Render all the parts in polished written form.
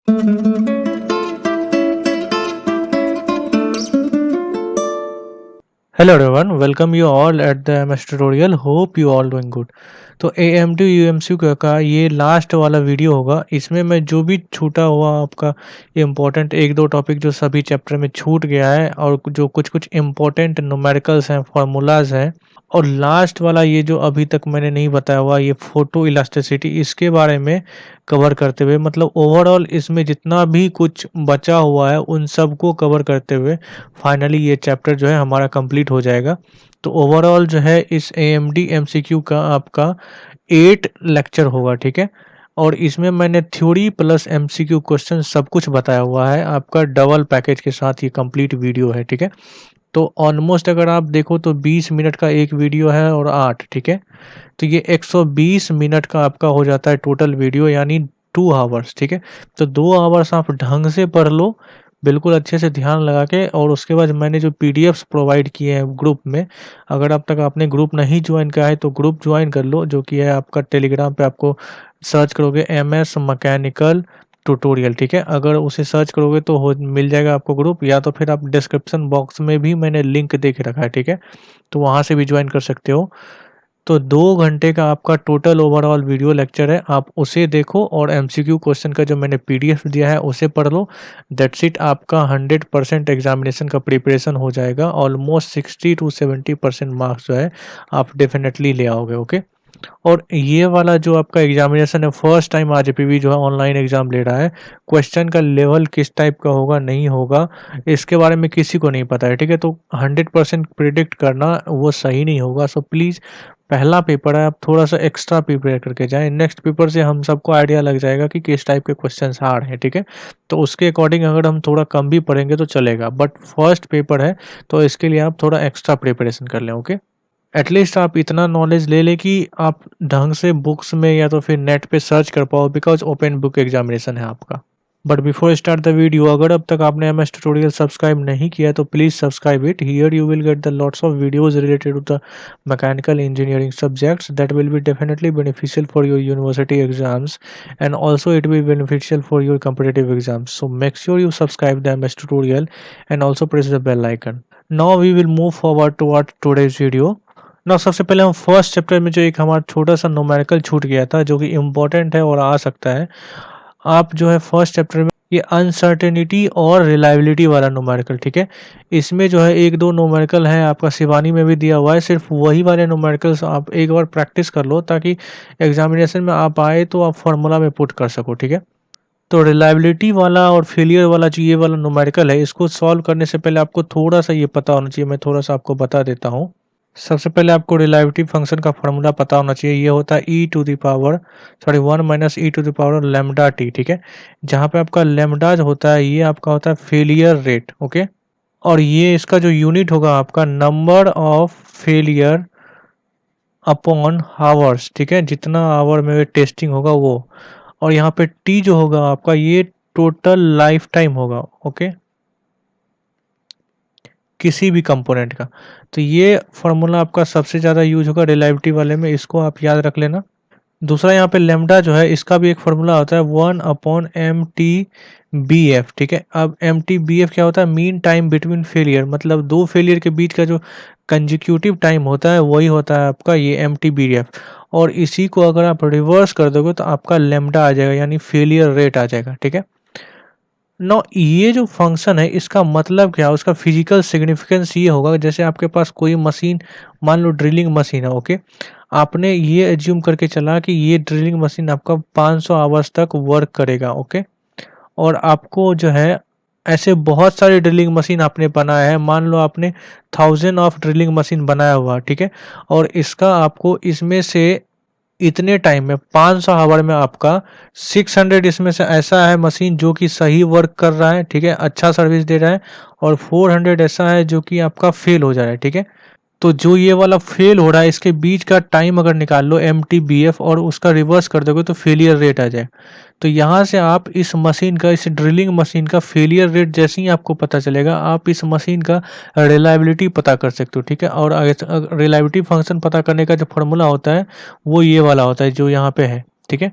Hello everyone, welcome you all at the MS tutorial. Hope you all doing good. तो AMD UMC का ये last वाला video होगा। इसमें मैं जो भी छूटा हुआ आपका इम्पोर्टेंट एक दो टॉपिक जो सभी चैप्टर में छूट गया है और जो कुछ कुछ इम्पोर्टेंट न्यूमेरिकल्स हैं, फार्मूलाज हैं, और लास्ट वाला ये जो अभी तक मैंने नहीं बताया हुआ ये फोटो इलास्टिसिटी, इसके बारे में कवर करते हुए, मतलब ओवरऑल इसमें जितना भी कुछ बचा हुआ है उन सबको कवर करते हुए फाइनली ये चैप्टर जो है हमारा कंप्लीट हो जाएगा। तो ओवरऑल जो है इस AMD MCQ का आपका 8 लेक्चर होगा, ठीक है। और इसमें मैंने थ्योरी प्लस MCQ क्वेश्चन सब कुछ बताया हुआ है, आपका डबल पैकेज के साथ ये कंप्लीट वीडियो है, ठीक है। तो ऑलमोस्ट अगर आप देखो तो 20 मिनट का एक वीडियो है और 8, ठीक है। तो ये 120 मिनट का आपका हो जाता है टोटल वीडियो, यानी 2 आवर्स, ठीक है। तो 2 आवर्स आप ढंग से पढ़ लो, बिल्कुल अच्छे से ध्यान लगा के। और उसके बाद मैंने जो पीडीएफ्स प्रोवाइड किए हैं ग्रुप में, अगर अब तक आपने ग्रुप नहीं ज्वाइन किया है तो ग्रुप ज्वाइन कर लो, जो कि है आपका टेलीग्राम पे। आपको सर्च करोगे MS मैकेनिकल ट्यूटोरियल, ठीक है। अगर उसे सर्च करोगे तो हो मिल जाएगा आपको ग्रुप, या तो फिर आप डिस्क्रिप्शन बॉक्स में भी मैंने लिंक दे के रखा है, ठीक है। तो वहाँ से भी ज्वाइन कर सकते हो। तो 2 घंटे का आपका टोटल ओवरऑल वीडियो लेक्चर है, आप उसे देखो और एमसीक्यू क्वेश्चन का जो मैंने पीडीएफ दिया है उसे पढ़ लो। दैट्स इट, आपका 100% एग्जामिनेशन का प्रिपरेशन हो जाएगा। ऑलमोस्ट 60 to 70% मार्क्स जो है आप डेफिनेटली ले आओगे, ओके। और ये वाला जो आपका एग्जामिनेशन है, फर्स्ट टाइम आरजेपीवी जो है ऑनलाइन एग्जाम ले रहा है, क्वेश्चन का लेवल किस टाइप का होगा नहीं होगा इसके बारे में किसी को नहीं पता है, ठीक है। तो 100% प्रिडिक्ट करना वो सही नहीं होगा। सो प्लीज़, पहला पेपर है, आप थोड़ा सा एक्स्ट्रा प्रिपेयर करके जाएं। नेक्स्ट पेपर से हम सबको आइडिया लग जाएगा कि किस टाइप के क्वेश्चन हार्ड हैं, ठीक है। तो उसके अकॉर्डिंग अगर हम थोड़ा कम भी पढ़ेंगे तो चलेगा, बट फर्स्ट पेपर है तो इसके लिए आप थोड़ा एक्स्ट्रा प्रिपरेशन कर लें, ओके। एटलीस्ट आप इतना नॉलेज ले लें कि आप ढंग से बुक्स में या तो फिर नेट पे सर्च कर पाओ, बिकॉज ओपन बुक एग्जामिनेशन है आपका। But before start the video, अगर अब तक आपने MS ट्यूटोरियल सब्सक्राइब नहीं किया तो please subscribe it. Here you will get the lots of videos related to the mechanical engineering subjects that will be definitely beneficial for your university exams, and also it will be beneficial for your competitive exams. So make sure you subscribe the MS tutorial and also press the bell icon. Now we will move forward toward today's video. ना सबसे पहले हम first chapter में जो एक हमारा छोटा सा न्यूमेरिकल छूट गया था, जो कि इम्पोर्टेंट है और आ सकता है, आप जो है फर्स्ट चैप्टर में ये अनसर्टेनिटी और रिलायबिलिटी वाला न्यूमेरिकल, ठीक है। इसमें जो है एक दो न्यूमेरिकल है, आपका शिवानी में भी दिया हुआ है, सिर्फ वही वाले न्यूमेरिकल्स आप एक बार प्रैक्टिस कर लो ताकि एग्जामिनेशन में आप आए तो आप फार्मूला में पुट कर सको, ठीक है। तो रिलायबिलिटी वाला और फेलियर वाला जो ये वाला न्यूमेरिकल है, इसको सॉल्व करने से पहले आपको थोड़ा सा ये पता होना चाहिए। मैं थोड़ा सा आपको बता देता हूँ। सबसे पहले आपको रिलेटिव फंक्शन का फॉर्मूला पता होना चाहिए। ये होता है 1 minus E to the power lambda T, ठीक है। जहाँ पे आपका लैम्डा जो होता है ये आपका होता है फेलियर रेट, ओके। और ये इसका जो यूनिट होगा आपका number of failure upon hours, ठीक है। जितना आवर में टेस्टिंग होगा वो। और यहाँ पे टी जो होगा आपका ये टोटल लाइफ टाइम होगा, ओके, किसी भी कंपोनेंट का। तो ये फार्मूला आपका सबसे ज़्यादा यूज होगा रिलायबिलिटी वाले में, इसको आप याद रख लेना। दूसरा यहाँ पे लेमडा जो है इसका भी एक फार्मूला होता है 1/MT/BF, ठीक है। अब MT/BF क्या होता है? मीन टाइम बिटवीन फेलियर, मतलब दो फेलियर के बीच का जो कंजिक्यूटिव टाइम होता है वही होता है आपका ये MT/BF। और इसी को अगर आप रिवर्स कर दोगे तो आपका लेमडा आ जाएगा, यानी फेलियर रेट आ जाएगा, ठीक है। नो, ये जो फंक्शन है इसका मतलब क्या है, उसका फिजिकल सिग्निफिकेंस ये होगा, जैसे आपके पास कोई मशीन, मान लो ड्रिलिंग मशीन है, ओके। आपने ये एज्यूम करके चला कि ये ड्रिलिंग मशीन आपका 500 आवर्स तक वर्क करेगा, ओके। और आपको जो है ऐसे बहुत सारे ड्रिलिंग मशीन आपने बनाया है, मान लो आपने 1000 ऑफ ड्रिलिंग मशीन बनाया हुआ, ठीक है। और इसका आपको इसमें से इतने टाइम में 500 आवर में आपका 600 इसमें से ऐसा है मशीन जो कि सही वर्क कर रहा है, ठीक है, अच्छा सर्विस दे रहा है। और 400 ऐसा है जो कि आपका फेल हो जा रहा है, ठीक है। तो जो ये वाला फेल हो रहा है इसके बीच का टाइम अगर निकाल लो MT/BF और उसका रिवर्स कर दोगे तो फेलियर रेट आ जाए। तो यहाँ से आप इस मशीन का, इस ड्रिलिंग मशीन का फेलियर रेट जैसे ही आपको पता चलेगा, आप इस मशीन का रिलायबिलिटी पता कर सकते हो, ठीक है। और रिलायबिलिटी फंक्शन पता करने का जो फॉर्मूला होता है वो ये वाला होता है जो यहाँ पे है, ठीक है।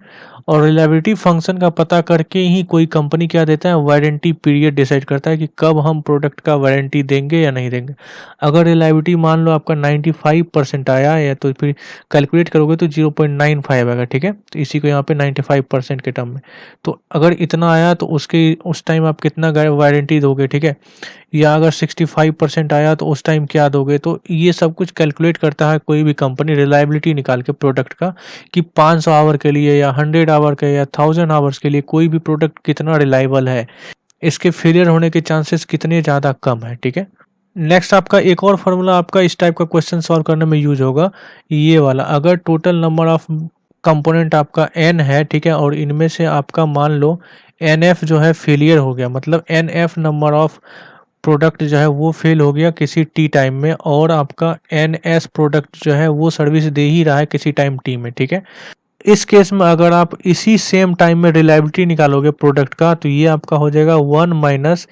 और रिलायबिलिटी फंक्शन का पता करके ही कोई कंपनी क्या देता है, वारंटी पीरियड डिसाइड करता है कि कब हम प्रोडक्ट का वारंटी देंगे या नहीं देंगे। अगर रिलायबिलिटी मान लो आपका 95% आया है तो फिर कैलकुलेट करोगे तो 0.95 आएगा, ठीक है। तो इसी को यहाँ पे 95% के टर्म में, तो अगर इतना आया तो उसके उस टाइम आप कितना वारंटी दोगे, ठीक है। या अगर 65% आया तो उस टाइम क्या दोगे। तो ये सब कुछ कैलकुलेट करता है कोई भी कंपनी रिलायबिलिटी निकाल के प्रोडक्ट का, कि 500 आवर के लिए या 100 आवर के या 1000 आवर्स के लिए कोई भी प्रोडक्ट कितना रिलायबल है, इसके फेलियर होने के चांसेस कितने ज़्यादा कम है, ठीक है। नेक्स्ट आपका एक और फार्मूला आपका इस टाइप का क्वेश्चन सॉल्व करने में यूज होगा, ये वाला। अगर टोटल नंबर ऑफ कंपोनेंट आपका n है, ठीक है, और इनमें से आपका मान लो nf जो है फेलियर हो गया, मतलब nf नंबर ऑफ प्रोडक्ट जो है वो फेल हो गया किसी टी टाइम में, और आपका ns प्रोडक्ट जो है वो सर्विस दे ही रहा है किसी टाइम टी में, ठीक है। इस केस में अगर आप इसी सेम टाइम में रिलायबिलिटी निकालोगे प्रोडक्ट का, तो ये आपका हो जाएगा 1 minus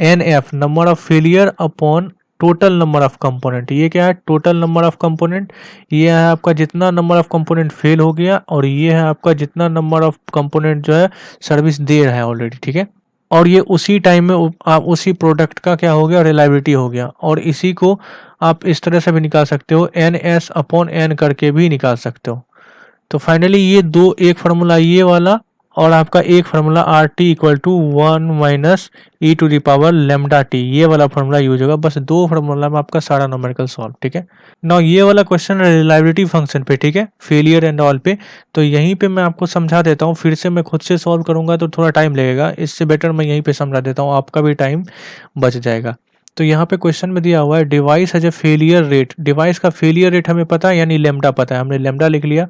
N F number of failure upon total number of component. ये क्या है, टोटल नंबर ऑफ कंपोनेंट, ये है आपका जितना नंबर ऑफ कंपोनेंट फेल हो गया, और ये है आपका जितना नंबर ऑफ कंपोनेंट जो है सर्विस दे रहा है ऑलरेडी, ठीक है। और ये उसी टाइम में आप उसी प्रोडक्ट का क्या हो गया, रिलायबिलिटी हो गया। और इसी को आप इस तरह से भी निकाल सकते हो, एन एस अपॉन एन करके भी निकाल सकते हो। तो फाइनली ये दो, एक फार्मूला ये वाला और आपका एक formula R T equal to 1 minus E to the power lambda T, ये वाला फार्मूला यूज होगा। बस दो फार्मूला में आपका सारा न्यूमेरिकल सॉल्व, ठीक है। नाउ ये वाला क्वेश्चन रिलायबिलिटी फंक्शन पे, ठीक है, फेलियर एंड ऑल पे। तो यहीं पे मैं आपको समझा देता हूँ, फिर से मैं खुद से सॉल्व करूंगा तो थोड़ा टाइम लगेगा, इससे बेटर मैं यहीं पे समझा देता हूँ, आपका भी टाइम बच जाएगा। तो यहाँ पे क्वेश्चन में दिया हुआ है device has a failure rate. Device का फेलियर रेट हमें पता है, यानी लेमडा पता है, हमने लेमडा लिख लिया।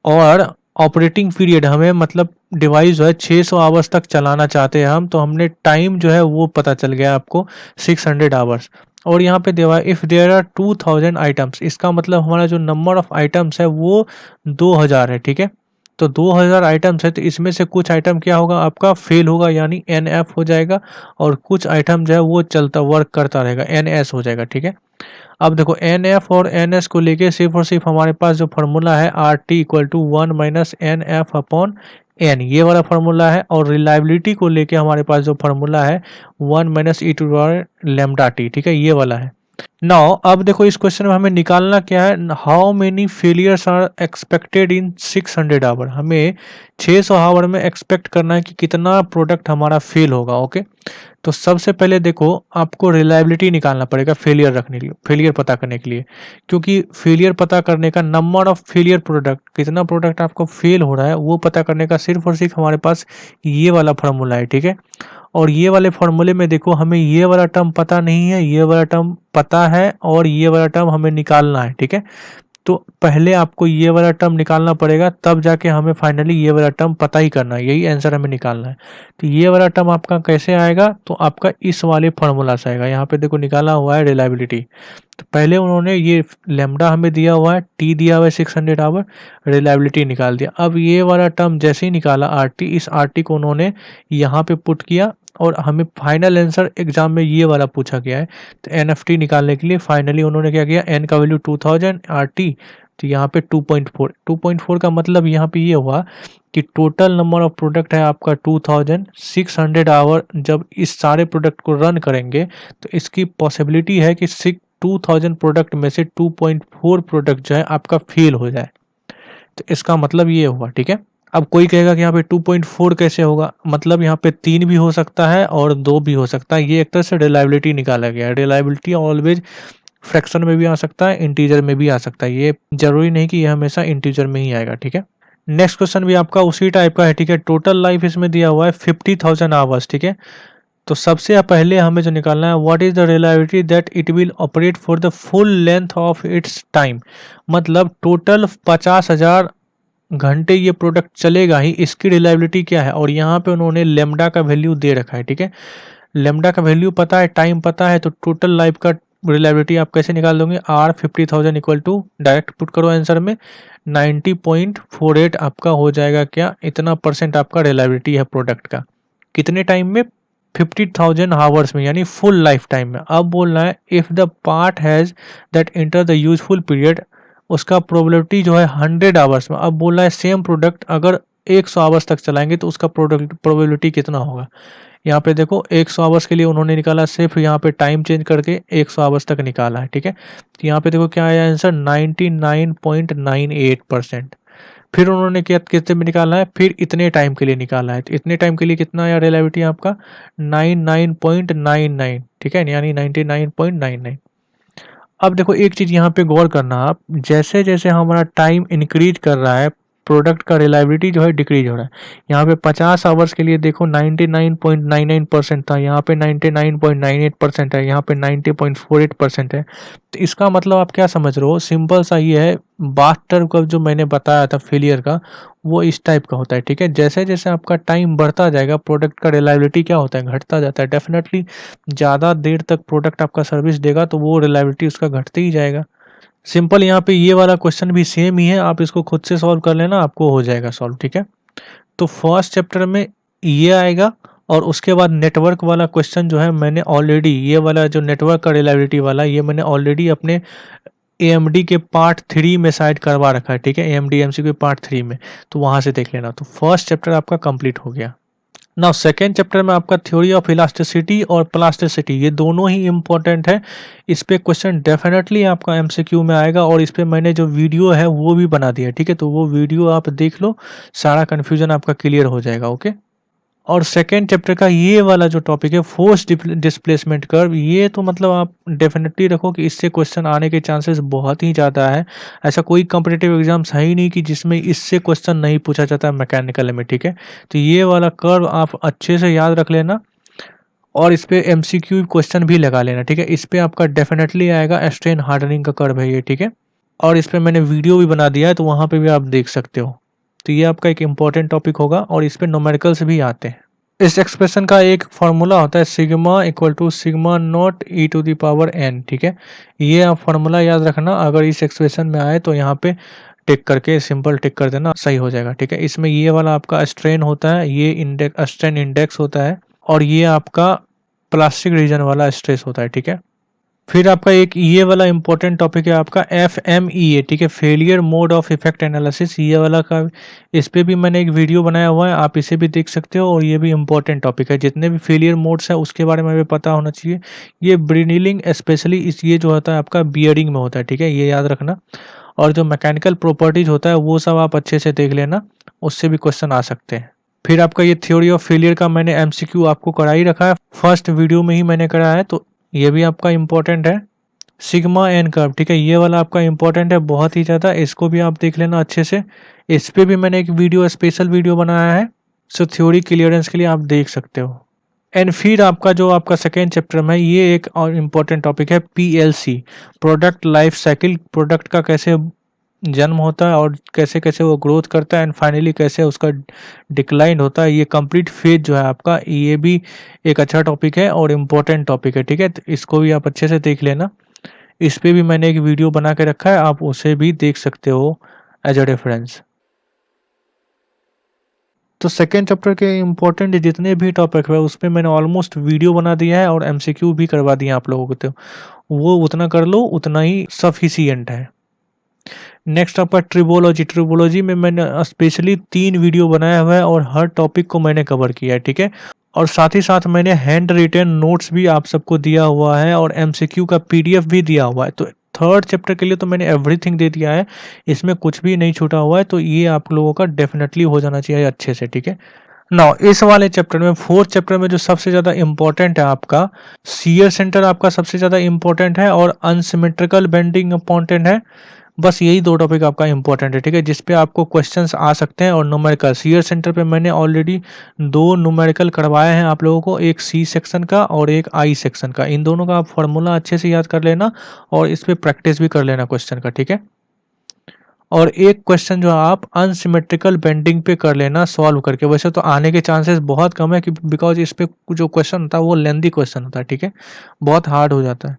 और ऑपरेटिंग पीरियड हमें, मतलब डिवाइस जो है 600 आवर्स तक चलाना चाहते हैं हम, तो हमने टाइम जो है वो पता चल गया आपको 600 आवर्स। और यहाँ पे दिया है इफ़ देयर आर 2000 आइटम्स, इसका मतलब हमारा जो नंबर ऑफ आइटम्स है वो 2000 है, ठीक है। तो 2000 आइटम्स है, तो इसमें से कुछ आइटम क्या होगा आपका फेल होगा, यानी एन एफ हो जाएगा, और कुछ आइटम जो है वो चलता वर्क करता रहेगा, एन एस हो जाएगा, ठीक है। अब देखो एन एफ और एन एस को लेके सिर्फ और सिर्फ हमारे पास जो फार्मूला है r T equal to 1 minus N f upon n, ये वाला फार्मूला है। और रिलायबिलिटी को लेके हमारे पास जो फार्मूला है 1 minus E to lambda t, ठीक है, ये वाला है। नाउ अब देखो इस क्वेश्चन में हमें निकालना क्या है, how many failures are expected in 600 hour. हमें 600 आवर में एक्सपेक्ट करना है कि कितना प्रोडक्ट हमारा फेल होगा, ओके। तो सबसे पहले देखो आपको रिलायबिलिटी निकालना पड़ेगा फेलियर रखने के लिए, फेलियर पता करने के लिए। क्योंकि फेलियर पता करने का नंबर ऑफ फेलियर प्रोडक्ट, कितना प्रोडक्ट आपको फेल हो रहा है वो पता करने का सिर्फ और सिर्फ हमारे पास ये वाला फार्मूला है, ठीक है। और ये वाले फॉर्मूले में देखो हमें ये वाला टर्म पता नहीं है, ये वाला टर्म पता है, और ये वाला टर्म हमें निकालना है, ठीक है। तो पहले आपको ये वाला टर्म निकालना पड़ेगा, तब जाके हमें फाइनली ये वाला टर्म पता ही करना है, यही आंसर हमें निकालना है। तो ये वाला टर्म आपका कैसे आएगा, तो आपका इस वाले फॉर्मूला से आएगा। यहाँ पे देखो निकाला हुआ है रिलायबिलिटी। तो पहले उन्होंने ये लेमडा हमें दिया हुआ है, टी दिया हुआ है 600 आवर, रिलायबिलिटी निकाल दिया। अब ये वाला टर्म जैसे ही निकाला आर टी, इस आर टी को उन्होंने यहाँ पे पुट किया, और हमें फाइनल आंसर एग्जाम में ये वाला पूछा गया है। तो एन एफ टी निकालने के लिए फाइनली उन्होंने क्या किया, एन का वैल्यू 2000 आर टी, तो यहाँ पे 2.4, 2.4 का मतलब यहाँ पे ये हुआ कि टोटल नंबर ऑफ प्रोडक्ट है आपका 2600 आवर। जब इस सारे प्रोडक्ट को रन करेंगे तो इसकी पॉसिबिलिटी है कि 2000 प्रोडक्ट में से 2.4 प्रोडक्ट जो है आपका फेल हो जाए। तो इसका मतलब ये हुआ, ठीक है। अब कोई कहेगा कि यहाँ पे 2.4 कैसे होगा, मतलब यहाँ पे 3 भी हो सकता है और 2 भी हो सकता है। ये एक तरह से रिलायबिलिटी निकाला गया है। रिलायबिलिटी ऑलवेज फ्रैक्शन में भी आ सकता है, इंटीजर में भी आ सकता है, ये जरूरी नहीं कि ये हमेशा इंटीजर में ही आएगा, ठीक है। नेक्स्ट क्वेश्चन भी आपका उसी टाइप का है, ठीक है। टोटल लाइफ इसमें दिया हुआ है 50,000 आवर्स, ठीक है। तो सबसे पहले हमें जो निकालना है, what is the reliability that it will operate for the full length of its time. मतलब टोटल 50,000 घंटे ये प्रोडक्ट चलेगा ही, इसकी रिलायबिलिटी क्या है। और यहाँ पे उन्होंने लेमडा का वैल्यू दे रखा है, ठीक है। लेमडा का वैल्यू पता है, टाइम पता है, तो टोटल लाइफ का रिलायबिलिटी आप कैसे निकाल दोगे, r 50,000 equal to, direct put करो आंसर में, 90.48 आपका हो जाएगा क्या, इतना परसेंट आपका रिलायबिलिटी है प्रोडक्ट का। कितने टाइम में, 50,000 आवर्स में, यानी फुल लाइफ टाइम में। अब बोलना है if the part has that enter the useful period, उसका प्रोबेबिलिटी जो है 100 आवर्स में। अब बोल रहा है सेम प्रोडक्ट अगर 100 आवर्स तक चलाएंगे तो उसका प्रोबेबिलिटी कितना होगा। यहाँ पे देखो 100 आवर्स के लिए उन्होंने निकाला, सिर्फ यहाँ पे टाइम चेंज करके 100 आवर्स तक निकाला है, ठीक है। तो यहाँ पे देखो क्या आया आंसर, 99.98%। फिर उन्होंने क्या कितने में निकाला है, फिर इतने टाइम के लिए निकाला है, तो इतने टाइम के लिए कितना आया रिलेटिविटी आपका 99.99, ठीक है, यानी 99.99। अब देखो एक चीज़ यहाँ पे गौर करना आप, जैसे जैसे हमारा टाइम इंक्रीज कर रहा है प्रोडक्ट का रिलायबिलिटी जो है डिक्रीज हो रहा है। यहाँ पे 50 आवर्स के लिए देखो 99.99% था, यहाँ पे 99.98% है, यहाँ पे 90.48% है। तो इसका मतलब आप क्या समझ रहे हो, सिंपल सा ये है, बाथ का जो मैंने बताया था फेलियर का, वो इस टाइप का होता है, ठीक है। जैसे जैसे आपका टाइम बढ़ता जाएगा प्रोडक्ट का रिलायबिलिटी क्या होता है, घटता जाता है। डेफिनेटली ज़्यादा देर तक प्रोडक्ट आपका सर्विस देगा तो वो रिलायबिलिटी उसका घटते ही जाएगा। सिंपल यहाँ पे ये वाला क्वेश्चन भी सेम ही है, आप इसको खुद से सॉल्व कर लेना, आपको हो जाएगा सॉल्व, ठीक है। तो फर्स्ट चैप्टर में ये आएगा, और उसके बाद नेटवर्क वाला क्वेश्चन जो है मैंने ऑलरेडी, ये वाला जो नेटवर्क का रिलायबिलिटी वाला, ये मैंने ऑलरेडी अपने AMD के पार्ट 3 में साइड करवा रखा है, ठीक है, AMD MCQ पार्ट 3 में, तो वहाँ से देख लेना। तो फर्स्ट चैप्टर आपका कंप्लीट हो गया। नाउ सेकेंड चैप्टर में आपका थ्योरी ऑफ इलास्टिसिटी और प्लास्टिसिटी, ये दोनों ही इंपॉर्टेंट है। इस पे क्वेश्चन डेफिनेटली आपका MCQ में आएगा, और इस पे मैंने जो वीडियो है वो भी बना दिया, ठीक है, तो वो वीडियो आप देख लो, सारा कन्फ्यूजन आपका क्लियर हो जाएगा, ओके। और सेकेंड चैप्टर का ये वाला जो टॉपिक है फोर्स डिस्प्लेसमेंट कर्व, ये तो मतलब आप डेफिनेटली रखो कि इससे क्वेश्चन आने के चांसेस बहुत ही ज़्यादा है। ऐसा कोई कॉम्पिटिटिव एग्जाम्स है ही नहीं कि जिसमें इससे क्वेश्चन नहीं पूछा जाता है मैकेनिकल में, ठीक है। तो ये वाला कर्व आप अच्छे से याद रख लेना, और इस पे MCQ क्वेश्चन भी लगा लेना, ठीक है। इस पे आपका डेफिनेटली आएगा, स्ट्रेन हार्डनिंग का कर्व है ये, ठीक है। और इस पे मैंने वीडियो भी बना दिया है, तो वहाँ पे भी आप देख सकते हो। तो ये आपका एक इम्पॉर्टेंट टॉपिक होगा, और इस पे न्यूमेरिकल्स भी आते हैं। इस एक्सप्रेशन का एक फार्मूला होता है sigma equal to sigma naught e⁻n, ठीक है। ये आप फार्मूला याद रखना, अगर इस एक्सप्रेशन में आए तो यहाँ पे टिक करके सिंपल टिक कर देना, सही हो जाएगा, ठीक है। इसमें ये वाला आपका स्ट्रेन होता है, ये इंडेक्स स्ट्रेन इंडेक्स होता है, और ये आपका प्लास्टिक रीजन वाला स्ट्रेस होता है, ठीक है। फिर आपका एक ये वाला इंपॉर्टेंट टॉपिक है आपका FMEA, ठीक है, failure mode of effect analysis, ये वाला का, इस पे भी मैंने एक वीडियो बनाया हुआ है, आप इसे भी देख सकते हो, और ये भी इंपॉर्टेंट टॉपिक है। जितने भी फेलियर मोड्स हैं उसके बारे में भी पता होना चाहिए। ये ब्रिनिलिंग स्पेशली इस ये जो होता है आपका बियरिंग में होता है, ठीक है, ये याद रखना। और जो मैकेनिकल प्रॉपर्टीज होता है वो सब आप अच्छे से देख लेना, उससे भी क्वेश्चन आ सकते हैं। फिर आपका ये थ्योरी ऑफ फेलियर का मैंने MCQ आपको करा ही रखा है, फर्स्ट वीडियो में ही मैंने कराया है, तो ये भी आपका इम्पोर्टेंट है। सिग्मा एन कर्व, ठीक है, ये वाला आपका इम्पोर्टेंट है बहुत ही ज़्यादा, इसको भी आप देख लेना अच्छे से। इस पे भी मैंने एक वीडियो, स्पेशल वीडियो बनाया है, सो थ्योरी क्लियरेंस के लिए आप देख सकते हो। एंड फिर आपका जो आपका सेकेंड चैप्टर में ये एक और इम्पोर्टेंट टॉपिक है PLC, product life cycle, product का कैसे जन्म होता है और कैसे कैसे वो ग्रोथ करता है, एंड फाइनली कैसे उसका डिक्लाइन होता है। ये कंप्लीट फेज जो है आपका, ये भी एक अच्छा टॉपिक है और इम्पोर्टेंट टॉपिक है, ठीक है, तो इसको भी आप अच्छे से देख लेना। इस पे भी मैंने एक वीडियो बना के रखा है, आप उसे भी देख सकते हो एज अ रेफरेंस। तो सेकेंड चैप्टर के इम्पोर्टेंट जितने भी टॉपिक है उस पर मैंने ऑलमोस्ट वीडियो बना दिया है, और MCQ भी करवा दिया आप लोगों को, तो वो उतना कर लो, उतना ही सफिशियंट है। नेक्स्ट आपका ट्रिबोलॉजी, ट्रिबोलॉजी में मैंने स्पेशली 3 वीडियो बनाया हुआ है, और हर टॉपिक को मैंने कवर किया है, ठीक है। और साथ ही साथ मैंने हैंड रिटन नोट्स भी आप सबको दिया हुआ है, और MCQ का PDF भी दिया हुआ है। तो थर्ड चैप्टर के लिए तो मैंने एवरीथिंग दे दिया है, इसमें कुछ भी नहीं छूटा हुआ है, तो ये आप लोगों का डेफिनेटली हो जाना चाहिए अच्छे से, ठीक है। नाउ इस वाले चैप्टर में, फोर्थ चैप्टर में जो सबसे ज़्यादा इंपॉर्टेंट है आपका, शियर सेंटर आपका सबसे ज़्यादा इंपॉर्टेंट है, और अनसिमेट्रिकल बेंडिंग इंपॉर्टेंट है। बस यही 2 टॉपिक आपका इंपॉर्टेंट है, ठीक है, जिस पे आपको क्वेश्चंस आ सकते हैं। और न्यूमेरिकल, शियर सेंटर पे मैंने ऑलरेडी 2 न्यूमेरिकल करवाए हैं आप लोगों को, एक C सेक्शन का और एक I सेक्शन का। इन दोनों का आप फार्मूला अच्छे से याद कर लेना, और इस पे प्रैक्टिस भी कर लेना क्वेश्चन का, ठीक है। और एक क्वेश्चन जो आप अनसिमेट्रिकल बेंडिंग पे कर लेना सॉल्व करके, वैसे तो आने के चांसेस बहुत कम है, कि बिकॉज इस पे जो क्वेश्चन होता है वो लेंदी क्वेश्चन होता है, ठीक है, बहुत हार्ड हो जाता है,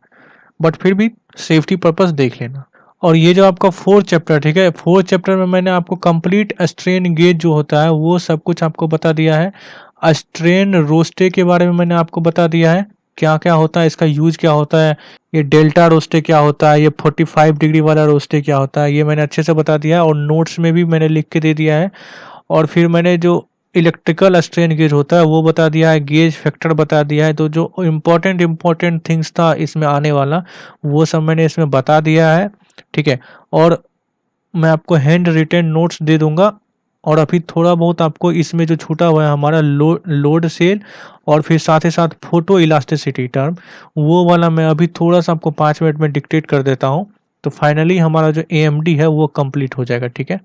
बट फिर भी सेफ्टी पर्पस देख लेना। और ये जो आपका फोर्थ चैप्टर, ठीक है, फोर्थ चैप्टर में मैंने आपको कंप्लीट स्ट्रेन गेज जो होता है वो सब कुछ आपको बता दिया है। स्ट्रेन रोस्टे के बारे में मैंने आपको बता दिया है, क्या क्या होता है, इसका यूज क्या होता है, ये डेल्टा रोस्टे क्या होता है, ये 45 डिग्री वाला रोस्टे क्या होता है, ये मैंने अच्छे से बता दिया है, और नोट्स में भी मैंने लिख के दे दिया है। और फिर मैंने जो इलेक्ट्रिकल स्ट्रेन गेज होता है वो बता दिया है, गेज फैक्टर बता दिया है। तो जो इम्पोर्टेंट थिंग्स था इसमें आने वाला, वो सब मैंने इसमें बता दिया है, ठीक है। और मैं आपको हैंड रिटेन नोट्स दे दूंगा। और अभी थोड़ा बहुत आपको इसमें जो छूटा हुआ है हमारा लोड सेल, और फिर साथ ही साथ फोटो इलास्टिसिटी टर्म, वो वाला मैं अभी थोड़ा सा आपको 5 मिनट में डिक्टेट कर देता हूँ। तो फाइनली हमारा जो एएमडी है वो कंप्लीट हो जाएगा, ठीक है।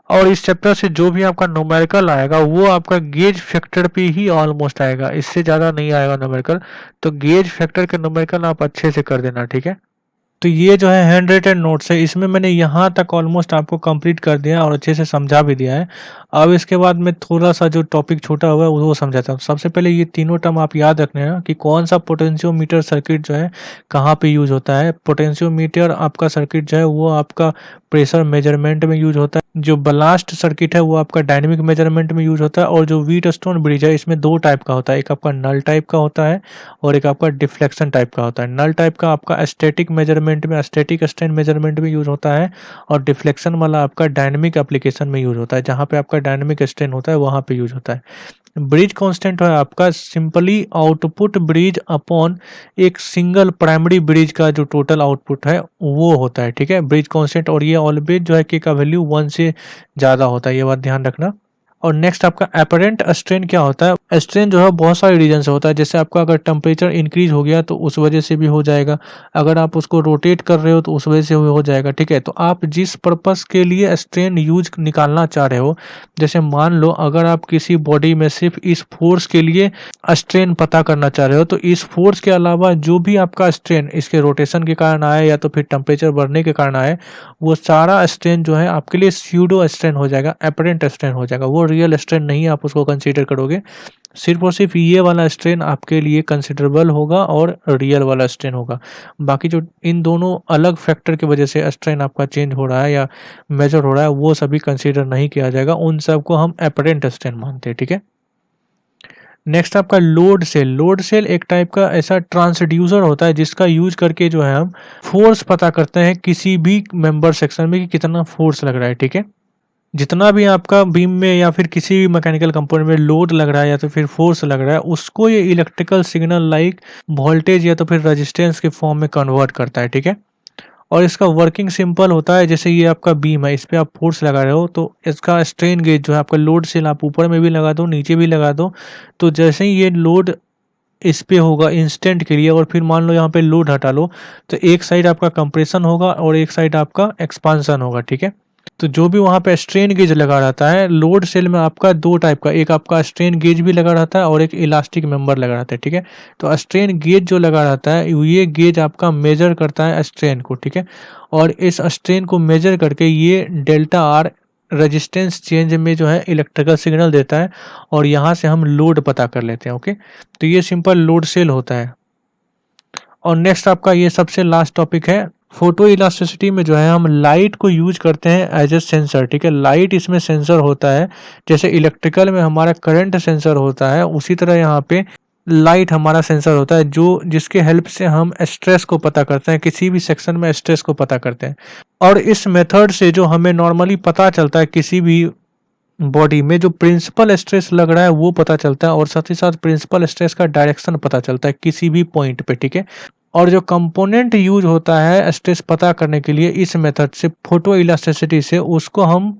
और इस चैप्टर से जो भी आपका न्यूमेरिकल आएगा वो आपका गेज फैक्टर पे ही ऑलमोस्ट आएगा, इससे ज़्यादा नहीं आएगा न्यूमेरिकल। तो गेज फैक्टर के न्यूमेरिकल आप अच्छे से कर देना, ठीक है। तो ये जो है हैंड रिटन नोट्स है, इसमें मैंने यहाँ तक ऑलमोस्ट आपको कंप्लीट कर दिया और अच्छे से समझा भी दिया है। अब इसके बाद मैं थोड़ा सा जो टॉपिक छूटा हुआ है वो समझाता हूँ। सबसे पहले ये तीनों टर्म आप याद रखना है कि कौन सा पोटेंशियोमीटर सर्किट जो है कहाँ पे यूज होता है। पोटेंशियोमीटर आपका सर्किट जो है वो आपका प्रेशर मेजरमेंट में यूज होता है। जो ब्लास्ट सर्किट है वो आपका डायनेमिक मेजरमेंट में यूज होता है। और जो व्हीटस्टोन ब्रिज है इसमें दो टाइप का होता है, एक आपका नल टाइप का होता है और एक आपका डिफ्लेक्शन टाइप का होता है। नल टाइप का आपका स्टैटिक मेजरमेंट में, स्टैटिक स्ट्रेन मेजरमेंट में यूज होता है, और डिफ्लेक्शन वाला आपका डायनेमिक एप्लीकेशन में यूज होता है, जहाँ पे आपका डायनेमिक स्ट्रेन होता है वहाँ पे यूज होता है। ब्रिज कांस्टेंट है आपका सिंपली आउटपुट ब्रिज अपॉन एक सिंगल प्राइमरी ब्रिज का जो टोटल आउटपुट है वो होता है, ठीक है, ब्रिज कांस्टेंट। और ये ऑलवेज जो है के का वैल्यू 1 से ज़्यादा होता है, ये बात ध्यान रखना। और नेक्स्ट आपका एपरेंट स्ट्रेन क्या होता है। स्ट्रेन जो है बहुत सारे रीजन से होता है, जैसे आपका अगर टेम्परेचर इंक्रीज हो गया तो उस वजह से भी हो जाएगा, अगर आप उसको रोटेट कर रहे हो तो उस वजह से हो जाएगा, ठीक है। तो आप जिस पर्पस के लिए स्ट्रेन यूज निकालना चाह रहे हो, जैसे मान लो अगर आप किसी बॉडी में सिर्फ इस फोर्स के लिए स्ट्रेन पता करना चाह रहे हो, तो इस फोर्स के अलावा जो भी आपका स्ट्रेन इसके रोटेशन के कारण आए या तो फिर टेम्परेचर बढ़ने के कारण आए, वो सारा स्ट्रेन जो है आपके लिए स्यूडो स्ट्रेन हो जाएगा, एपरेंट स्ट्रेन हो जाएगा, वो रियल स्ट्रेन नहीं आप उसको कंसीडर करोगे। सिर्फ और सिर्फ ये वाला स्ट्रेन आपके लिए कंसिडरेबल होगा और रियल वाला स्ट्रेन होगा। बाकी जो इन दोनों अलग फैक्टर की वजह से स्ट्रेन आपका चेंज हो रहा है या मेजर हो रहा है वो सभी कंसीडर नहीं किया जाएगा, उन सबको हम एपरेंट स्ट्रेन मानते हैं, ठीक है। नेक्स्ट आपका लोड सेल। लोड सेल एक टाइप का ऐसा ट्रांसड्यूसर होता है जिसका यूज करके जो है हम फोर्स पता करते हैं किसी भी मेंबर सेक्शन में कि कितना फोर्स लग रहा है, ठीक है। जितना भी आपका बीम में या फिर किसी भी मैकेनिकल कंपोनेंट में लोड लग रहा है या तो फिर फोर्स लग रहा है, उसको ये इलेक्ट्रिकल सिग्नल लाइक वोल्टेज या तो फिर रेजिस्टेंस के फॉर्म में कन्वर्ट करता है, ठीक है। और इसका वर्किंग सिंपल होता है, जैसे ये आपका बीम है, इस पे आप फोर्स लगा रहे हो तो इसका स्ट्रेन गेज जो है आपका लोड सेल आप ऊपर में भी लगा दो नीचे भी लगा दो, तो जैसे ही ये लोड इस पे होगा इंस्टेंट के लिए और फिर मान लो यहाँ पे लोड हटा लो, तो एक साइड आपका कंप्रेशन होगा और एक साइड आपका एक्सपांसन होगा, ठीक है। तो जो भी वहाँ पे स्ट्रेन गेज लगा रहता है लोड सेल में आपका दो टाइप का, एक आपका स्ट्रेन गेज भी लगा रहता है और एक इलास्टिक मेंबर लगा रहता है, ठीक है। तो स्ट्रेन गेज जो लगा रहता है ये गेज आपका मेजर करता है स्ट्रेन को, ठीक है। और इस स्ट्रेन को मेजर करके ये डेल्टा आर रेजिस्टेंस चेंज में जो है इलेक्ट्रिकल सिग्नल देता है और यहाँ से हम लोड पता कर लेते हैं, ओके। तो ये सिंपल लोड सेल होता है। और नेक्स्ट आपका ये सबसे लास्ट टॉपिक है, फोटो इलास्टिसिटी में जो है हम लाइट को यूज करते हैं एज ए सेंसर, ठीक है। लाइट इसमें सेंसर होता है, जैसे इलेक्ट्रिकल में हमारा करंट सेंसर होता है उसी तरह यहाँ पे लाइट हमारा सेंसर होता है, जो जिसके हेल्प से हम स्ट्रेस को पता करते हैं, किसी भी सेक्शन में स्ट्रेस को पता करते हैं। और इस मेथड से जो हमें नॉर्मली पता चलता है किसी भी बॉडी में जो प्रिंसिपल स्ट्रेस लग रहा है वो पता चलता है, और साथ ही साथ प्रिंसिपल स्ट्रेस का डायरेक्शन पता चलता है किसी भी पॉइंट पे, ठीक है। और जो कंपोनेंट यूज होता है स्ट्रेस पता करने के लिए इस मेथड से फोटो इलास्टिसिटी से, उसको हम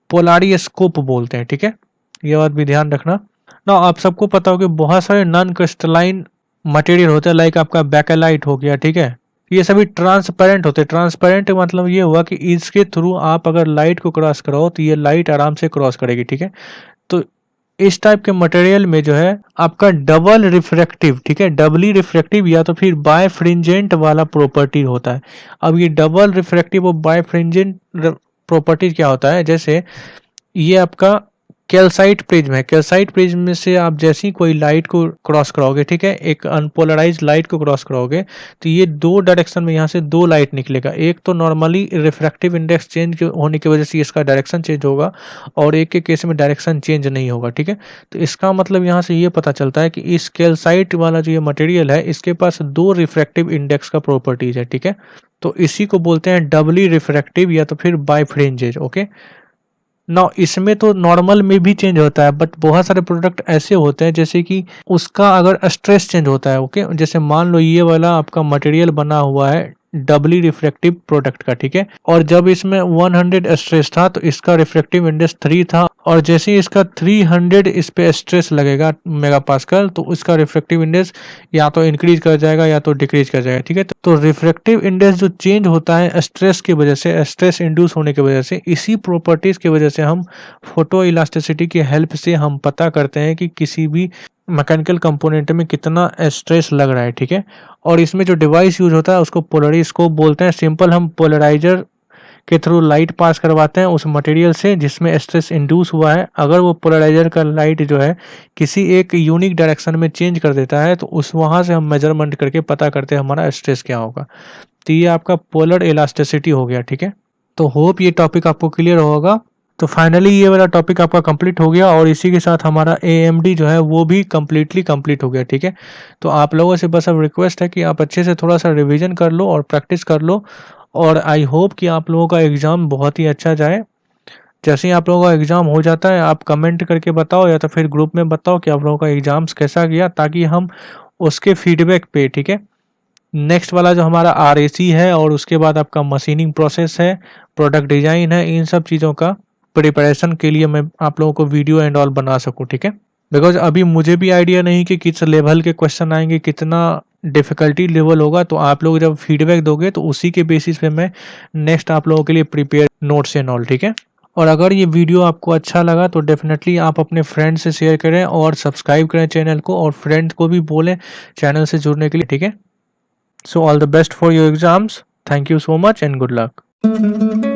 पोलारी स्कोप बोलते हैं, ठीक है। ये बात भी ध्यान रखना ना। आप सबको पता होगा बहुत सारे नॉन क्रिस्टलाइन मटेरियल होते हैं, लाइक आपका बैकेलाइट हो गया, ठीक है। ये सभी ट्रांसपेरेंट होते हैं। ट्रांसपेरेंट मतलब ये हुआ कि इसके थ्रू आप अगर लाइट को क्रॉस कराओ तो ये लाइट आराम से क्रॉस करेगी, ठीक है। तो इस टाइप के मटेरियल में जो है आपका डबल रिफ्रैक्टिव, ठीक है, डबली रिफ्रैक्टिव या तो फिर बायफ्रिंजेंट वाला प्रॉपर्टी होता है। अब ये डबल रिफ्रैक्टिव और बायफ्रिंजेंट प्रॉपर्टी क्या होता है, जैसे ये आपका कैल्साइट प्रिज्म है। कैल्साइट प्रिज्म में से आप जैसे ही कोई लाइट को क्रॉस कराओगे, ठीक है, एक अनपोलराइज लाइट को क्रॉस कराओगे तो ये दो डायरेक्शन में यहाँ से दो लाइट निकलेगा। एक तो नॉर्मली रिफ्रैक्टिव इंडेक्स चेंज होने की वजह से इसका डायरेक्शन चेंज होगा और एक के केस में डायरेक्शन चेंज नहीं होगा, ठीक है। तो इसका मतलब यहाँ से ये पता चलता है कि इस कैल्साइट वाला जो ये मटेरियल है इसके पास दो रिफ्रैक्टिव इंडेक्स का प्रॉपर्टीज है, ठीक है। तो इसी को बोलते हैं डबली रिफ्रैक्टिव या तो फिर बायफ्रिंजेज, ओके। ना इसमें तो नॉर्मल में भी चेंज होता है, बट बहुत सारे प्रोडक्ट ऐसे होते हैं जैसे कि उसका अगर स्ट्रेस चेंज होता है, ओके, जैसे मान लो ये वाला आपका मटेरियल बना हुआ है डबली रिफ्रैक्टिव प्रोडक्ट का, ठीक है, और जब इसमें 100 स्ट्रेस था तो इसका रिफ्रैक्टिव इंडेक्स 3 था, और जैसे ही इसका 300 इस पे स्ट्रेस लगेगा मेगा पास्कल, तो इसका रिफ्रैक्टिव इंडेक्स या तो इंक्रीज कर जाएगा या तो डिक्रीज कर जाएगा, ठीक है। तो रिफ्रैक्टिव इंडेक्स जो चेंज होता है स्ट्रेस की वजह से, स्ट्रेस इंड्यूस होने की वजह से, इसी प्रॉपर्टीज की वजह से हम फोटो इलास्टिसिटी की हेल्प से हम पता करते हैं कि किसी भी मैकेनिकल कंपोनेंट में कितना स्ट्रेस लग रहा है, ठीक है। और इसमें जो डिवाइस यूज होता है उसको पोलरिस्कोप बोलते हैं। सिंपल, हम पोलराइजर के थ्रू लाइट पास करवाते हैं उस मटेरियल से जिसमें स्ट्रेस इंड्यूस हुआ है। अगर वो पोलराइजर का लाइट जो है किसी एक यूनिक डायरेक्शन में चेंज कर देता है तो उस वहाँ से हम मेजरमेंट करके पता करते हैं हमारा स्ट्रेस क्या होगा। तो ये आपका पोलर इलास्टिसिटी हो गया, ठीक है। तो होप ये टॉपिक आपको क्लियर होगा। तो फाइनली ये वाला टॉपिक आपका कंप्लीट हो गया और इसी के साथ हमारा AMD जो है वो भी कम्प्लीटली कंप्लीट हो गया, ठीक है। तो आप लोगों से बस अब रिक्वेस्ट है कि आप अच्छे से थोड़ा सा रिवीजन कर लो और प्रैक्टिस कर लो, और आई होप कि आप लोगों का एग्ज़ाम बहुत ही अच्छा जाए। जैसे ही आप लोगों का एग्ज़ाम हो जाता है आप कमेंट करके बताओ या तो फिर ग्रुप में बताओ कि आप लोगों का एग्ज़ाम्स कैसा गया, ताकि हम उसके फीडबैक पे, ठीक है, नेक्स्ट वाला जो हमारा RAC है और उसके बाद आपका मशीनिंग प्रोसेस है, प्रोडक्ट डिज़ाइन है, इन सब चीज़ों का प्रिपरेशन के लिए मैं आप लोगों को वीडियो एंड ऑल बना सकूँ, ठीक है। बिकॉज अभी मुझे भी आइडिया नहीं कि किस लेवल के क्वेश्चन आएंगे, कितना डिफ़िकल्टी लेवल होगा। तो आप लोग जब फीडबैक दोगे तो उसी के बेसिस पे मैं नेक्स्ट आप लोगों के लिए प्रिपेयर नोट्स एंड ऑल, ठीक है। और अगर ये वीडियो आपको अच्छा लगा तो डेफिनेटली आप अपने फ्रेंड से शेयर करें और सब्सक्राइब करें चैनल को, और फ्रेंड को भी बोलें चैनल से जुड़ने के लिए, ठीक है। So all the best for your exams. Thank you so much and good luck.